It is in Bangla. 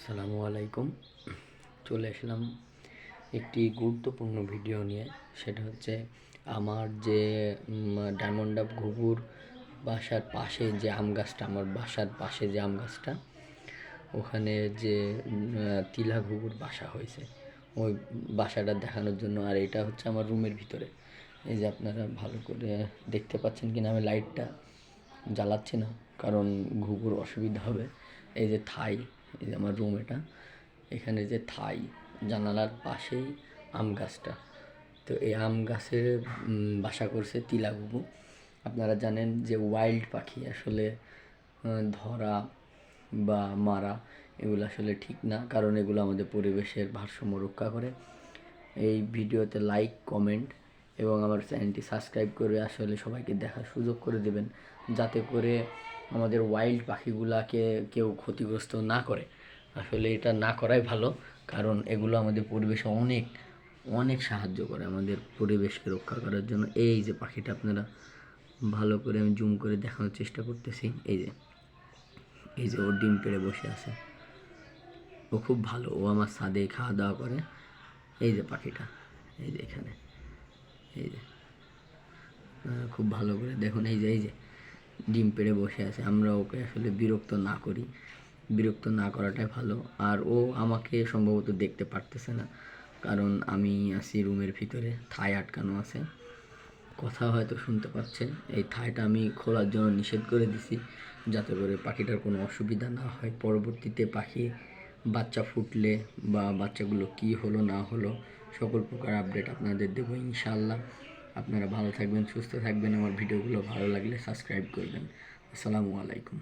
আসসালামু আলাইকুম। চলে আসলাম একটি গুরুত্বপূর্ণ ভিডিও নিয়ে। সেটা হচ্ছে আমার যে ডায়মন্ড ডাব ঘুঘুর বাসার পাশে যে আম গাছটা, আমার বাসার পাশে যে আম গাছটা, ওখানে যে তিলা ঘুঘুর বাসা হয়েছে, ওই বাসাটা দেখানোর জন্য। আর এটা হচ্ছে আমার রুমের ভিতরে। এই যে আপনারা ভালো করে দেখতে পাচ্ছেন কিনা, আমি লাইটটা জ্বালাচ্ছি না কারণ ঘুঘুর অসুবিধা হবে। এই যে থাই, এই যে আমার রুম, এখানে যে থাই, জানালার পাশেই আম গাছটা। তো এই আম গাছে বাসা করছে তিলা ঘুঘু। আপনারা জানেন যে ওয়াইল্ড পাখি আসলে ধরা বা মারা এগুলো আসলে ঠিক না, কারণ এগুলো আমাদের পরিবেশের ভারসাম্য রক্ষা করে। এই ভিডিওতে লাইক, কমেন্ট এবং আমার চ্যানেলটি সাবস্ক্রাইব করে আসলে সবাইকে দেখার সুযোগ করে দেবেন, যাতে করে আমাদের ওয়াইল্ড পাখিগুলাকে কেউ ক্ষতিগ্রস্ত না করে। আসলে এটা না করাই ভালো, কারণ এগুলো আমাদের পরিবেশে অনেক অনেক সাহায্য করে আমাদের পরিবেশকে রক্ষা করার জন্য। এই যে পাখিটা আপনারা ভালো করে আমি জুম করে দেখানোর চেষ্টা করতেছি। এই যে ও ডিম পেড়ে বসে আছে। ও খুব ভালো, ও আমার ছাদে খাওয়া দাওয়া করে। এই যে পাখিটা, এই যে এখানে, এই যে খুব ভালো করে দেখুন। এই যে ডিম পেড়ে বসে আছে। আমরা ওকে আসলে বিরক্ত না করি, বিরক্ত না করাটাই ভালো। আর ও আমাকে সম্ভবত দেখতে পারতেছে না, কারণ আমি আছি রুমের ভিতরে, থাই আটকানো আছে। কথা হয়তো শুনতে পাচ্ছে। এই থাইটা আমি খোলার জন্য নিষেধ করে দিছি, যাতে করে পাখিটার কোনো অসুবিধা না হয়। পরবর্তীতে পাখি বাচ্চা ফুটলে বা বাচ্চাগুলো কি হলো না হলো সকল প্রকার আপডেট আপনাদের দেবো ইনশাআল্লাহ। আপনারা ভালো থাকবেন, সুস্থ থাকবেন। আমার ভিডিওগুলো ভালো লাগলে সাবস্ক্রাইব করবেন। আসসালামু আলাইকুম।